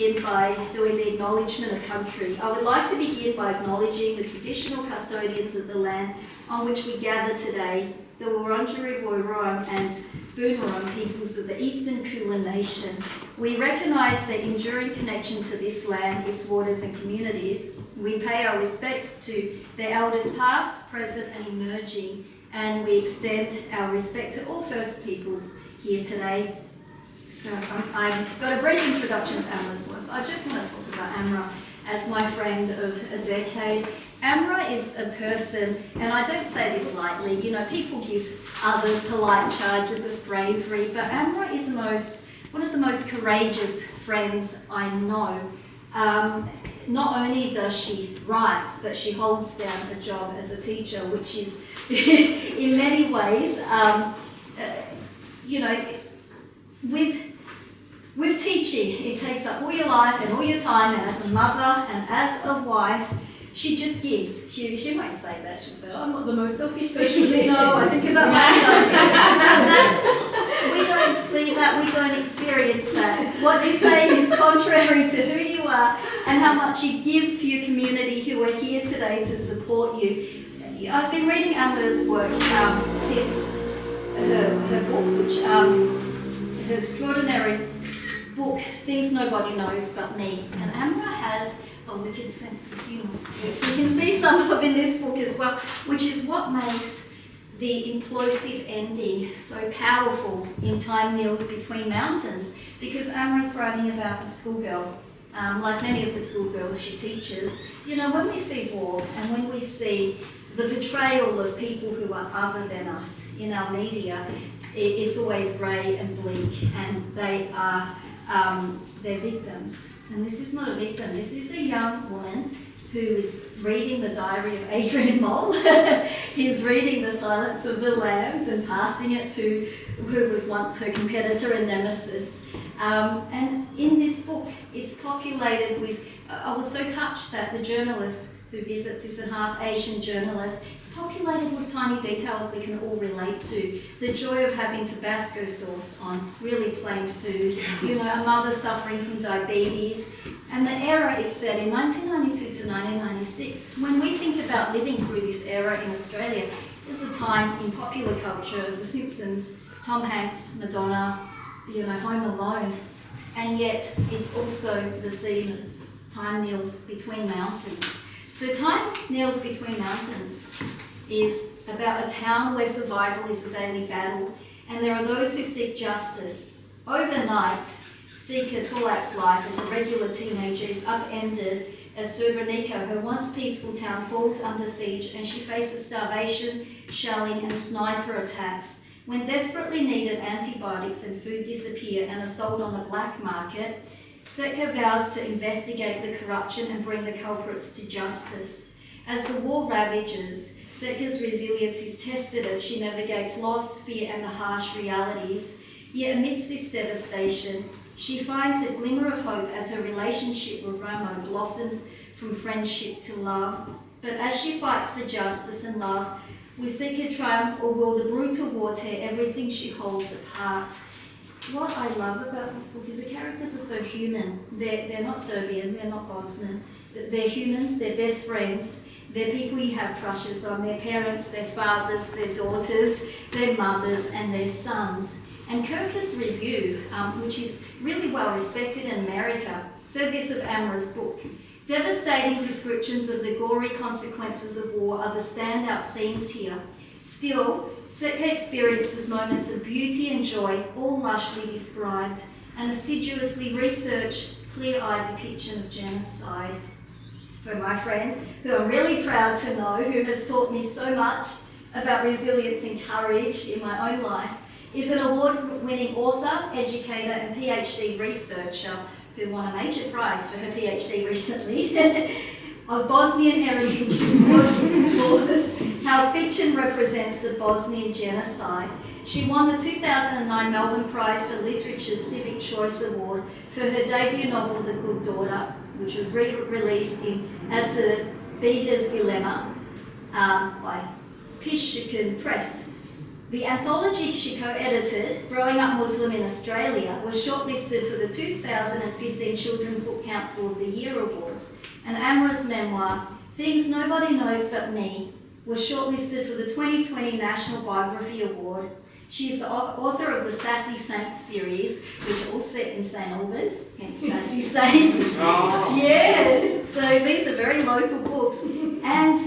begin by doing the acknowledgement of country. I would like to begin by acknowledging the traditional custodians of the land on which we gather today, the Wurundjeri Woi-wurrung and Boonwurrung peoples of the Eastern Kulin Nation. We recognise their enduring connection to this land, its waters and communities. We pay our respects to their elders past, present and emerging, and we extend our respect to all First Peoples here today. So I've got a brief introduction of Amra's work. I just want to talk about Amra as my friend of a decade. Amra is a person, and I don't say this lightly, you know, people give others polite charges of bravery, but Amra is one of the most courageous friends I know. Not only does she write, but she holds down a job as a teacher, which is in many ways, you know, with teaching, it takes up all your life and all your time, and as a mother and as a wife, she just gives. She might say that. She'll say, oh, I'm not the most selfish person you know. I think about myself. We don't see that. We don't experience that. What you're saying is contrary to who you are and how much you give to your community who are here today to support you. I've been reading Amber's work since her book, which her extraordinary book, Things Nobody Knows But Me. And Amber has a wicked sense of humour, which you can see some of in this book as well, which is what makes the implosive ending so powerful in Time Kneels Between Mountains, because Amra's writing about a schoolgirl. Like many of the schoolgirls she teaches, you know, when we see war and when we see the portrayal of people who are other than us in our media, it's always grey and bleak, and they are they're victims. And this is not a victim. This is a young woman who is reading the diary of Adrian Mole. He's reading The Silence of the Lambs and passing it to who was once her competitor and nemesis. And in this book, it's populated with, I was so touched that the journalist who visits is a half Asian journalist. It's populated with tiny details we can all relate to. The joy of having Tabasco sauce on really plain food, you know, a mother suffering from diabetes, and the era it's set in 1992 to 1996. When we think about living through this era in Australia, there's a time in popular culture, The Simpsons, Tom Hanks, Madonna, you know, Home Alone, and yet it's also the scene of Time Kneels Between Mountains. So Time Kneels Between Mountains is about a town where survival is a daily battle, and there are those who seek justice. Overnight, Sika Tulak's life as a regular teenager is upended as Srebrenica, her once peaceful town, falls under siege, and she faces starvation, shelling and sniper attacks. When desperately needed antibiotics and food disappear and are sold on the black market, Setka vows to investigate the corruption and bring the culprits to justice. As the war ravages, Setka's resilience is tested as she navigates loss, fear and the harsh realities. Yet amidst this devastation, she finds a glimmer of hope as her relationship with Ramo blossoms from friendship to love. But as she fights for justice and love, will Setka triumph, or will the brutal war tear everything she holds apart? What I love about this book is the characters are so human. They're not Serbian, they're not Bosnian. They're humans, they're best friends. They're people you have crushes on, their parents, their fathers, their daughters, their mothers and their sons. And Kirkus Review, which is really well respected in America, said this of Amra's book: devastating descriptions of the gory consequences of war are the standout scenes here. Still, Setka experiences moments of beauty and joy, all lushly described, an assiduously researched, clear-eyed depiction of genocide. So my friend, who I'm really proud to know, who has taught me so much about resilience and courage in my own life, is an award-winning author, educator and PhD researcher who won a major prize for her PhD recently. Of Bosnian heritage, explores how fiction represents the Bosnian genocide. She won the 2009 Melbourne Prize for Literature's Civic Choice Award for her debut novel, The Good Daughter, which was re-released in Azerbaijan's Dilemma by Pishkin Press. The anthology she co-edited, Growing Up Muslim in Australia, was shortlisted for the 2015 Children's Book Council of the Year Awards, and Amra's memoir, Things Nobody Knows But Me, was shortlisted for the 2020 National Biography Award. She is the author of the Sassy Saints series, which are all set in St Albans, hence Sassy Saints. Oh. Yes, so these are very local books. And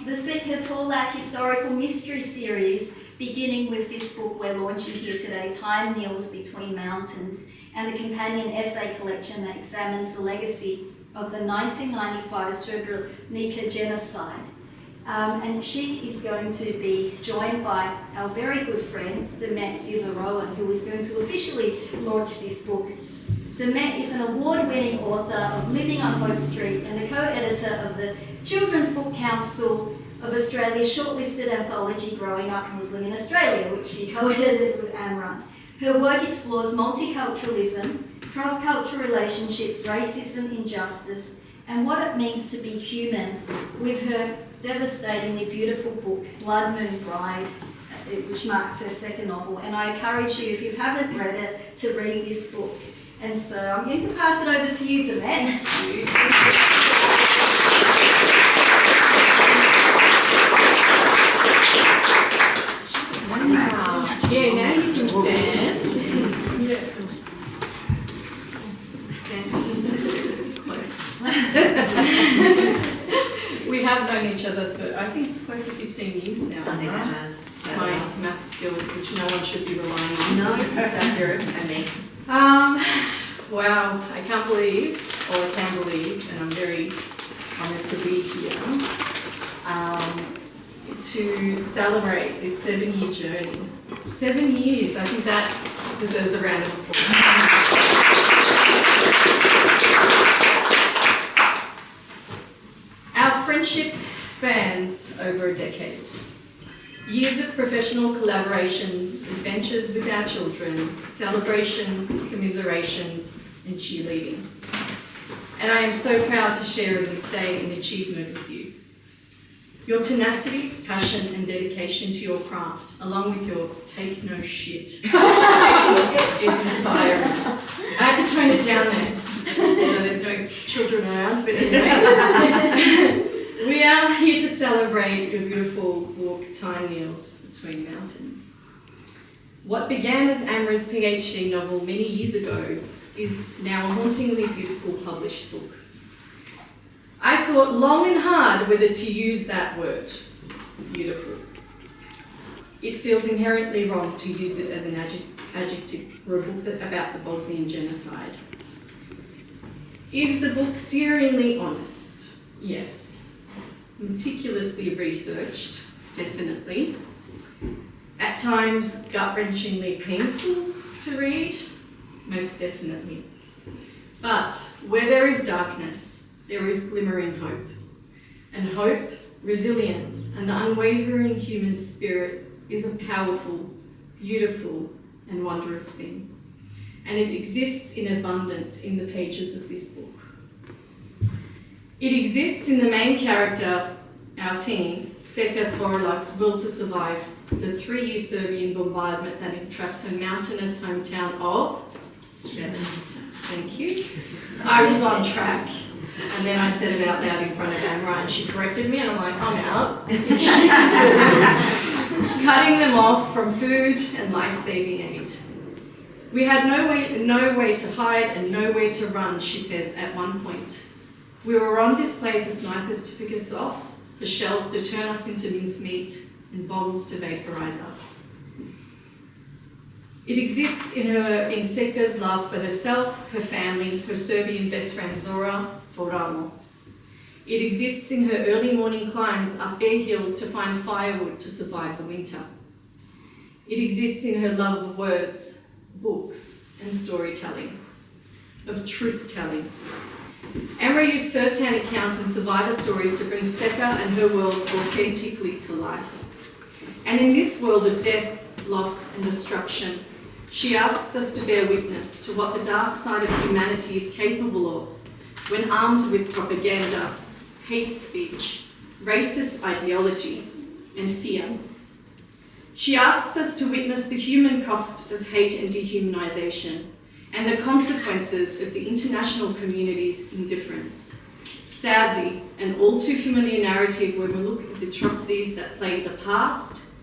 the Sekha Torlak Historical Mystery series, beginning with this book we're launching here today, Time Kneels Between Mountains, and the companion essay collection that examines the legacy of the 1995 Srebrenica genocide. And she is going to be joined by our very good friend, Demet Divaroren, who is going to officially launch this book. Demet is an award-winning author of Living on Hope Street and a co-editor of the Children's Book Council of Australia's shortlisted anthology Growing Up Muslim in Australia, which she co-edited with Amra. Her work explores multiculturalism, cross-cultural relationships, racism, injustice, and what it means to be human, with her devastatingly beautiful book, Blood Moon Bride, which marks her second novel. And I encourage you, if you haven't read it, to read this book. And so I'm going to pass it over to you, Demet. Wow. Yeah, now you can stand. Stand close. We have known each other for, I think it's close to 15 years now. I think it right? has. My math skills, which no one should be relying on. No, It's accurate. and me. Wow, I can't believe, or I can believe, and I'm very honoured to be here, to celebrate this 7-year journey. 7 years, I think that deserves a round of applause. Our friendship spans over a decade. Years of professional collaborations, adventures with our children, celebrations, commiserations, and cheerleading. And I am so proud to share in this day and achievement with you. Your tenacity, passion, and dedication to your craft, along with your take no shit, is inspiring. I had to tone it down there, although there's no children around, but anyway. We are here to celebrate your beautiful book, Time Kneels Between Mountains. What began as Amra's PhD novel many years ago is now a hauntingly beautiful published book. I thought long and hard whether to use that word, beautiful. It feels inherently wrong to use it as an adjective for a book about the Bosnian genocide. Is the book searingly honest? Yes. Meticulously researched, definitely. At times gut-wrenchingly painful to read, most definitely. But where there is darkness, there is glimmering hope. And hope, resilience, and the unwavering human spirit is a powerful, beautiful, and wondrous thing. And it exists in abundance in the pages of this book. It exists in the main character, our teen, Sekha Torlak's will to survive the 3-year Serbian bombardment that entraps her mountainous hometown of Srebrenica. Thank you. I was on track, and then I said it out loud in front of Amra, and she corrected me, and I'm like, I'm out. Cutting them off from food and life-saving aid. We had no way to hide and no way to run, she says at one point. We were on display for snipers to pick us off, for shells to turn us into mincemeat, and bombs to vaporise us. It exists in Sekha's love for herself, her family, her Serbian best friend Zora, Foramo. It exists in her early morning climbs up bare hills to find firewood to survive the winter. It exists in her love of words, books, and storytelling, of truth-telling. Amra used first-hand accounts and survivor stories to bring Sekha and her world authentically to life. And in this world of death, loss, and destruction, she asks us to bear witness to what the dark side of humanity is capable of when armed with propaganda, hate speech, racist ideology, and fear. She asks us to witness the human cost of hate and dehumanisation and the consequences of the international community's indifference. Sadly, an all too familiar narrative where we look at the atrocities that plague the past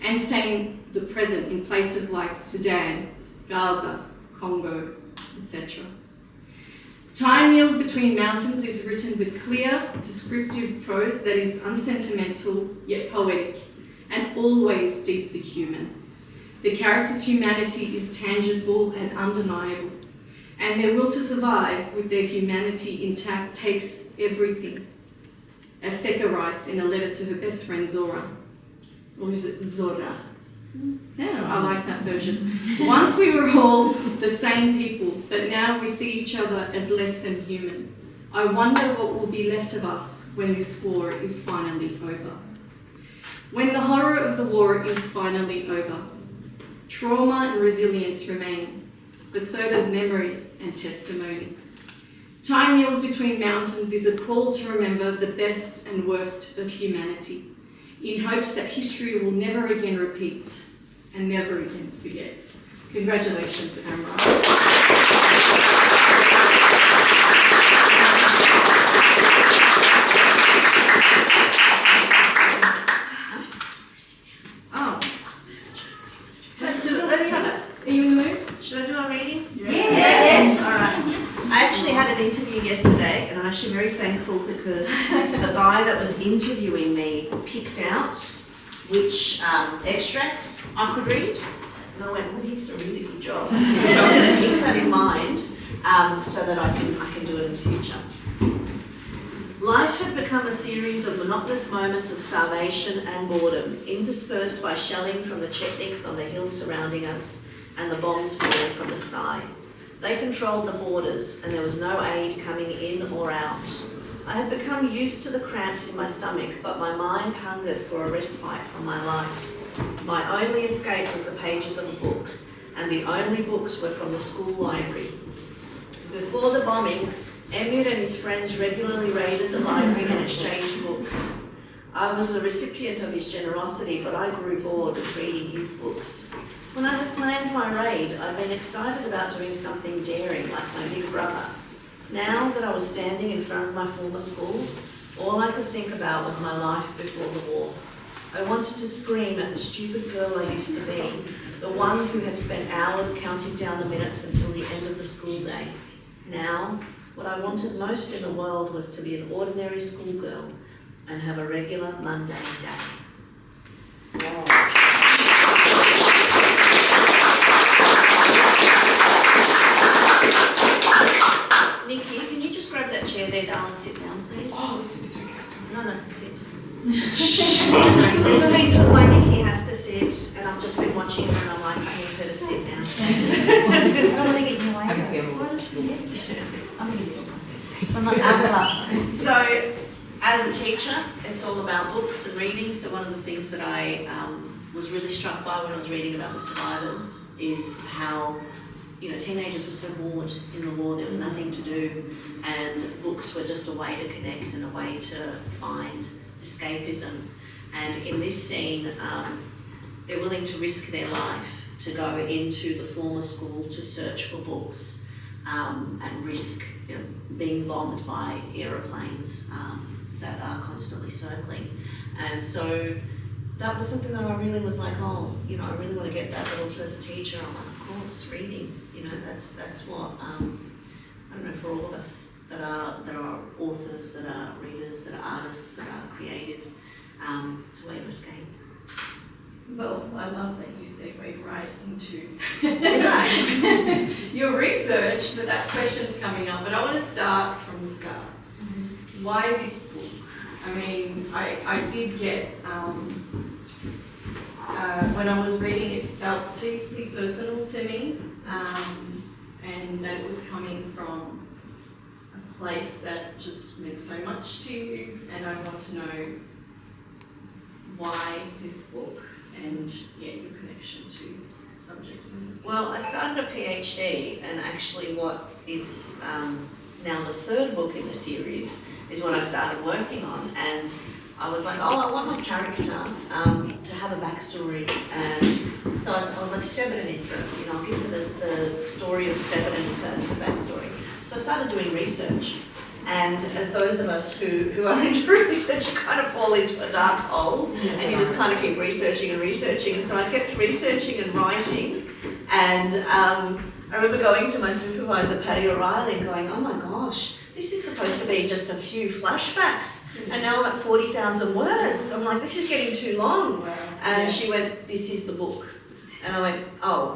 and stain the present in places like Sudan, Gaza, Congo, etc. Time Kneels Between Mountains is written with clear, descriptive prose that is unsentimental yet poetic and always deeply human. The characters' humanity is tangible and undeniable, and their will to survive with their humanity intact takes everything. As Seka writes in a letter to her best friend Zora, or is it Zora? Yeah, I like that version. Once we were all the same people, but now we see each other as less than human. I wonder what will be left of us when this war is finally over. When the horror of the war is finally over, trauma and resilience remain, but so does memory and testimony. Time Kneels Between Mountains is a call to remember the best and worst of humanity, in hopes that history will never again repeat and never again forget. Congratulations, Amra. Let's have it. Are you in the mood? Should I do a reading? Yes. All right. I actually had an interview yesterday, and I'm actually very thankful because the guy that was interviewing me picked out which extracts I could read. And I went, oh, he did a really good job. So I'm going to keep that in mind so that I can do it in the future. Life had become a series of monotonous moments of starvation and boredom, interspersed by shelling from the Chetniks on the hills surrounding us and the bombs falling from the sky. They controlled the borders, and there was no aid coming in or out. I had become used to the cramps in my stomach, but my mind hungered for a respite from my life. My only escape was the pages of a book, and the only books were from the school library. Before the bombing, Emir and his friends regularly raided the library and exchanged books. I was the recipient of his generosity, but I grew bored of reading his books. When I had planned my raid, I'd been excited about doing something daring like my big brother. Now that I was standing in front of my former school, all I could think about was my life before the war. I wanted to scream at the stupid girl I used to be, the one who had spent hours counting down the minutes until the end of the school day. Now, what I wanted most in the world was to be an ordinary schoolgirl and have a regular mundane day. Nikki, can you just grab that chair there, darling, sit down, please? Oh, it's okay. No, sit. There's a reason why Nikki has to sit, and I've just been watching her and I'm like, I need her to sit down. I don't want to get in the way. I can see him. Why don't you get I'm going to get I'm not the last one. So, as a teacher, it's all about books and reading. So one of the things that I was really struck by when I was reading about the survivors is how, teenagers were so bored in the war. There was nothing to do, and books were just a way to connect and a way to find escapism. And in this scene, they're willing to risk their life to go into the former school to search for books and risk being bombed by aeroplanes that are constantly circling. And so that was something that I really was like, I really want to get that. But also as a teacher, I'm like, of course, reading. That's what I don't know, for all of us that are authors, that are readers, that are artists, that are creative. It's a way to escape. Well, I love that you segued right into Right. your research, but that question's coming up. But I want to start from the start. Mm-hmm. Why this book? I mean, I did get, when I was reading it, felt deeply personal to me, and that it was coming from a place that just meant so much to you, and I want to know why this book and your connection to the subject. Well, I started a PhD, and actually what now the third book in the series is what I started working on, and I was like, oh, I want my character to have a backstory, and so I was like, Srebrenica, I'll give you the story of Srebrenica as her backstory. So I started doing research, and as those of us who are into research, you kind of fall into a dark hole, and you just kind of keep researching, and so I kept researching and writing, and I remember going to my supervisor, Paddy O'Reilly, and going, oh my gosh, this is supposed to be just a few flashbacks, and now I'm at 40,000 words. I'm like, this is getting too long. Wow. And she went, this is the book. And I went, oh,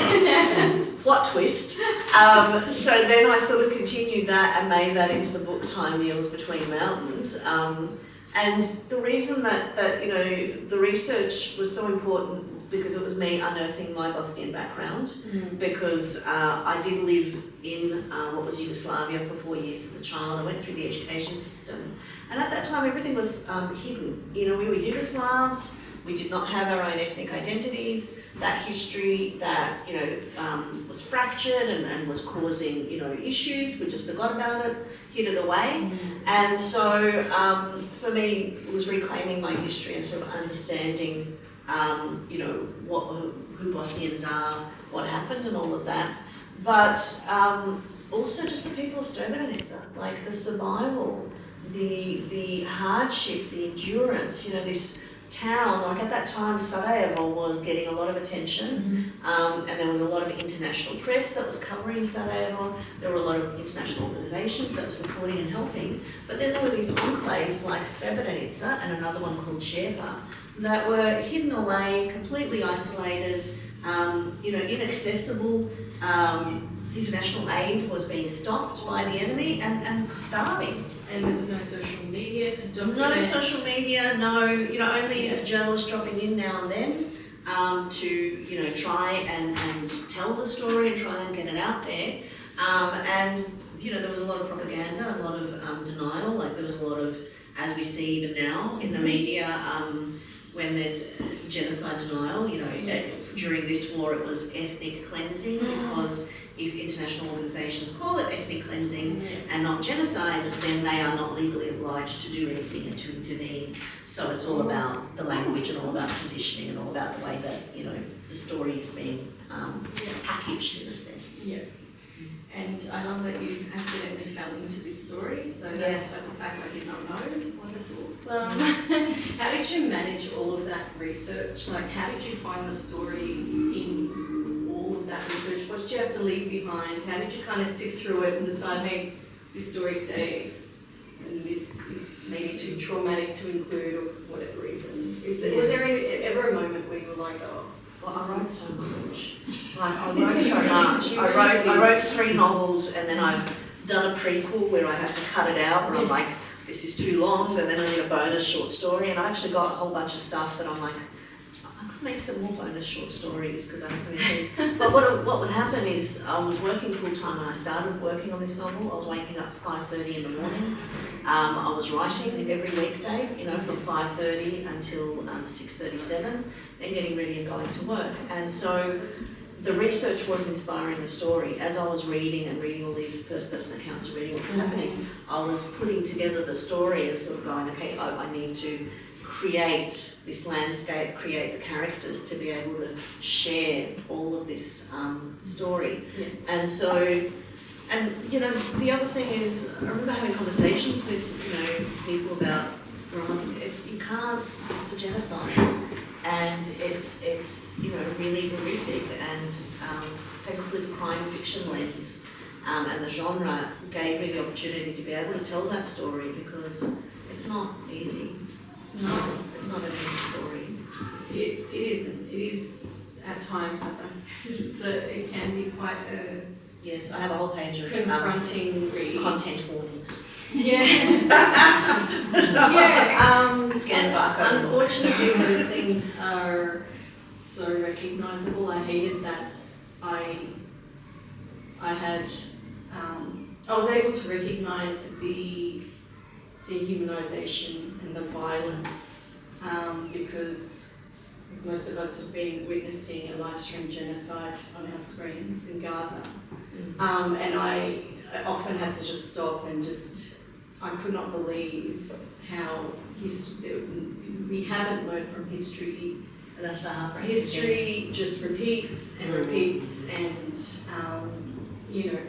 okay. Plot twist. So then I sort of continued that and made that into the book Time Kneels Between Mountains. And the reason that the research was so important because it was me unearthing my Bosnian background, because I did live in what was Yugoslavia for 4 years as a child. I went through the education system, and at that time everything was hidden. We were Yugoslavs, we did not have our own ethnic identities. That history that was fractured and was causing issues, we just forgot about it, hid it away. And so for me it was reclaiming my history and sort of understanding who Bosnians are, what happened and all of that. But also just the people of Srebrenica, like the survival, the hardship, the endurance, this town, like at that time Sarajevo was getting a lot of attention, and there was a lot of international press that was covering Sarajevo, there were a lot of international organisations that were supporting and helping, but then there were these enclaves like Srebrenica and another one called Sherpa that were hidden away, completely isolated, inaccessible. International aid was being stopped by the enemy and starving. And there was no social media to document. No social media, no, only journalists dropping in now and then to, try and tell the story and try and get it out there. And, there was a lot of propaganda, a lot of denial, like there was a lot of, as we see even now in the media, when there's genocide denial, during this war it was ethnic cleansing, because if international organisations call it ethnic cleansing and not genocide, then they are not legally obliged to do anything and to intervene. So it's all about the language and all about positioning and all about the way that, the story is being packaged in a sense. Yeah. And I love that you accidentally fell into this story, so that's a fact I did not know. Wonderful. How did you manage all of that research? Like, how did you find the story in all of that research? What did you have to leave behind? How did you kind of sift through it and decide, hey, this story stays, and this is maybe too traumatic to include, or for whatever reason? Was there ever a moment where you were like, oh, well, I wrote so much. I wrote so much. I wrote 3 novels, and then I've done a prequel where I have to cut it out, where I'm like, this is too long, and then I need a bonus short story, and I actually got a whole bunch of stuff that I'm like, I could make some more bonus short stories because I had so many things. But what would happen is I was working full time when I started working on this novel. I was waking up at 5:30 in the morning. I was writing every weekday, from 5:30 until 6:37, then getting ready and going to work. And so the research was inspiring the story. As I was reading all these first-person accounts, reading what was happening, I was putting together the story and sort of going, okay, I need to create this landscape, create the characters to be able to share all of this story. Yeah. And so, the other thing is, I remember having conversations with, people about, it's a genocide. And it's really horrific, and thankfully the crime fiction lens and the genre gave me the opportunity to be able to tell that story, because it's not easy. No. It's not an easy story. It isn't. It is at times, as I said, it can be quite a Yes, I have a whole page of confronting read. content warnings. Yeah. Yeah. Scan barcode. Unfortunately, those things are so recognisable. I hated that I was able to recognise the dehumanisation and the violence, because as most of us have been witnessing a live stream genocide on our screens in Gaza. And I often had to just stop and I could not believe how we haven't learned from history. And that's so heartbreaking. History just repeats and repeats, and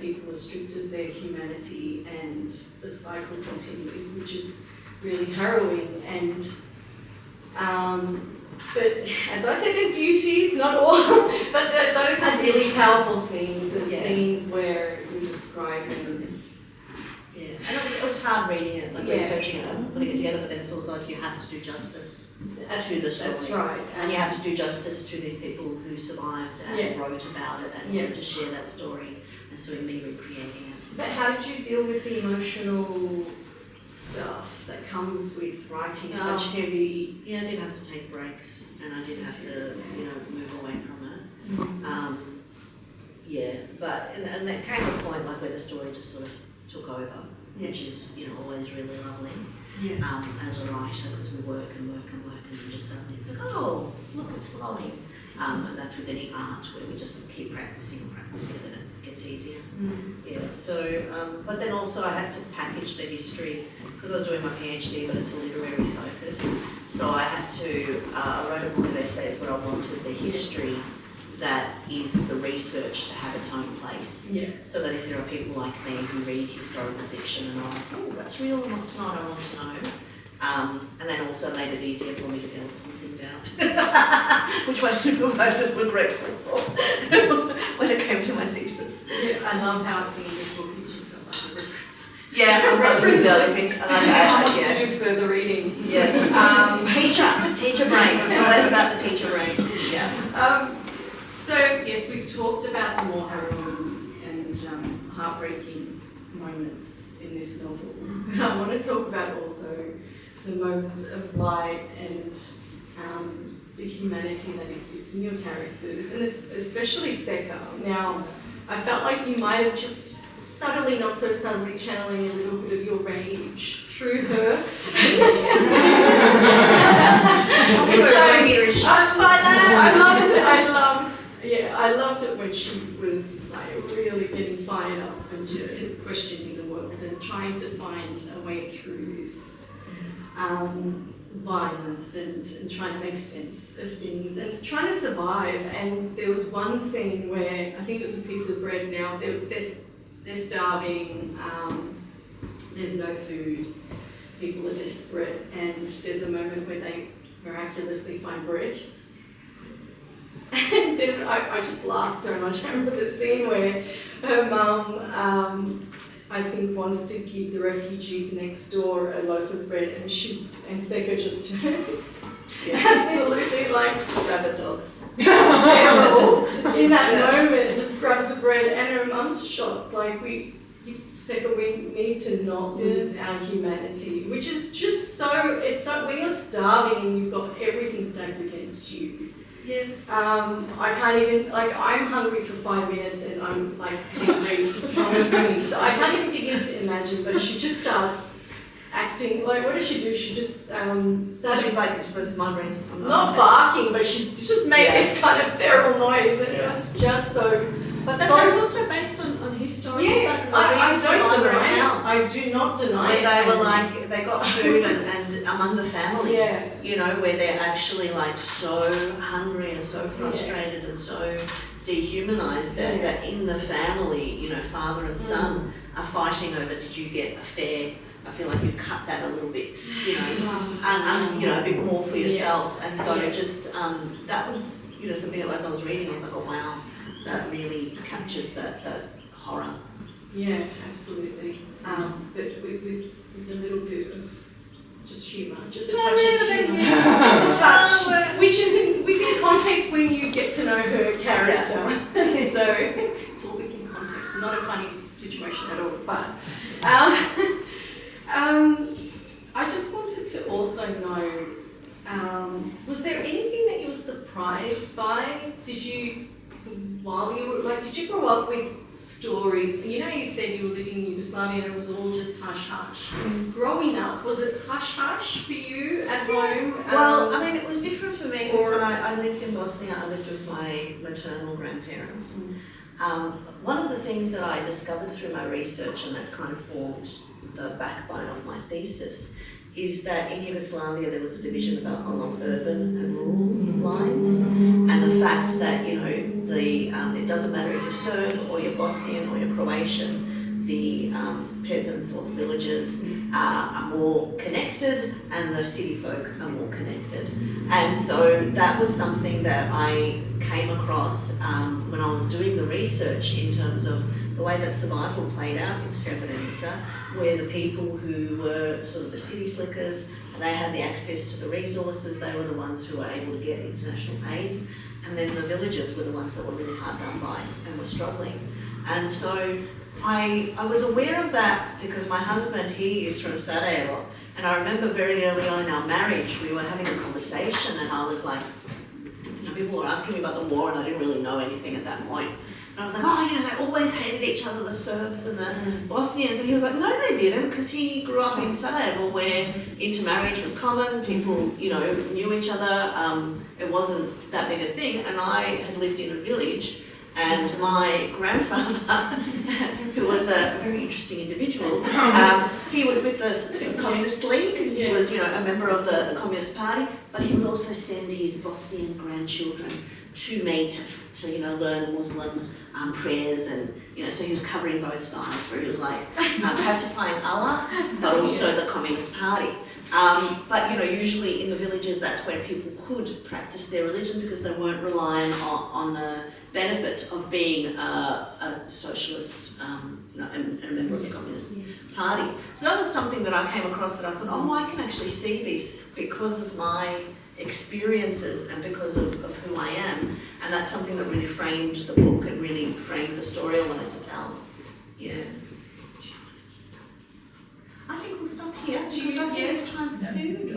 people are stripped of their humanity, and the cycle continues, which is really harrowing. And but as I said, there's beauty. It's not all, but those are really powerful scenes. The scenes where you're describing. Yeah, and it was hard reading it, like researching it and putting it together, but then it's also like you have to do justice to the story. That's right. And you have to do justice to these people who survived and wrote about it and to share that story, and so in me recreating it. But how did you deal with the emotional stuff that comes with writing such heavy... Yeah, I did have to take breaks, and I did have to, move away from it. And there came a point like where the story just sort of took over, which is, always really lovely. Yeah. As a writer, because we work and work and work, and then just suddenly it's like, oh, look, it's flowing. And that's with any art, where we just keep practicing and practicing, and it gets easier. Yeah. So, but then also I had to package the history, because I was doing my PhD, but it's a literary focus. So I had to, I wrote a book of essays where I wanted the history that is the research to have its own place. Yeah. So that if there are people like me who read historical fiction and are like, oh, what's real and what's not, I want to know. And then also made it easier for me to be able to pull things out, which my supervisors were grateful for when it came to my thesis. Yeah, I love how at the end of the book you just got like a reference. Yeah, references. I want to do further reading. Yes. Teacher brain. It's always about the teacher brain. Yeah. So, yes, we've talked about the more harrowing and heartbreaking moments in this novel. But I want to talk about also the moments of light and the humanity that exists in your characters, and especially Seka. Now, I felt like you might have just subtly, not so subtly, channeling a little bit of your rage through her. You're shocked by that. I loved it when she was like really getting fired up and just questioning the world and trying to find a way through this violence and trying to make sense of things and trying to survive. And there was one scene where I think it was a piece of bread. Now they're starving. There's no food. People are desperate, and there's a moment where they miraculously find bread. And I just laughed so much. I remember the scene where her mum, I think, wants to give the refugees next door a loaf of bread, and Seka just turns absolutely like rabbit dog. Feral in that moment, and just grabs the bread, and her mum's shocked. Like Seka, we need to not lose our humanity, which is just so. It's so when you're starving and you've got everything stacked against you. Yeah. I can't even, I'm hungry for 5 minutes and I'm hungry, honestly. So I can't even begin to imagine, but she just starts acting, what does she do? She just starts... She's like, this is my brain. Not barking, but she just made this kind of feral noise, and it was just so... But that's also based on historical facts. I do not deny where it. They were they got food and among the family, where they're actually so hungry and so frustrated and so dehumanized that in the family, father and son are fighting over, did you get a fair, I feel like you cut that a little bit, and a bit more for yourself. And so just, that was, something that as I was reading, I was like, oh wow, that really captures that horror. Yeah, absolutely. But with a little bit of just humour, just a touch of humour, just a touch, which is within context when you get to know her character. So it's all within context, not a funny situation at all. But I just wanted to also know, was there anything that you were surprised by? Did you grow up with stories? You said you were living in Yugoslavia and it was all just hush-hush. Growing up, was it hush-hush for you at home? Well, it was different for me because when I lived in Bosnia, I lived with my maternal grandparents. One of the things that I discovered through my research, and that's kind of formed the backbone of my thesis, is that in Yugoslavia there was a division along urban and rural lines, and the fact that, you know, it doesn't matter if you're Serb or you're Bosnian or you're Croatian, the peasants or the villagers are more connected and the city folk are more connected. And so that was something that I came across when I was doing the research in terms of the way that survival played out in Srebrenica, where the people who were sort of the city slickers, they had the access to the resources, they were the ones who were able to get international aid, and then the villagers were the ones that were really hard done by and were struggling. And so I was aware of that because my husband, he is from Sarajevo, and I remember very early on in our marriage, we were having a conversation and I was like, you know, people were asking me about the war and I didn't really know anything at that point. And I was like, oh, you know, they always hated each other, the Serbs and the Bosnians. And he was like, no, they didn't, because he grew up in Sarajevo where intermarriage was common, people, you know, knew each other, it wasn't that big a thing. And I had lived in a village, and my grandfather, who was a very interesting individual, he was with the Communist League, he was, you know, a member of the Communist Party, but he would also send his Bosnian grandchildren to me to you know, learn Muslim prayers, and, you know, so he was covering both sides, where he was like pacifying Allah, but also the Communist Party. But, you know, usually in the villages, that's where people could practice their religion because they weren't relying on the benefits of being a socialist, you know, and a member of the Communist Party. So that was something that I came across that I thought, oh, I can actually see this because of my experiences and because of who I am. And that's something that really framed the book and really framed the story I wanted to tell. Yeah. I think we'll stop here because I think it's time for food.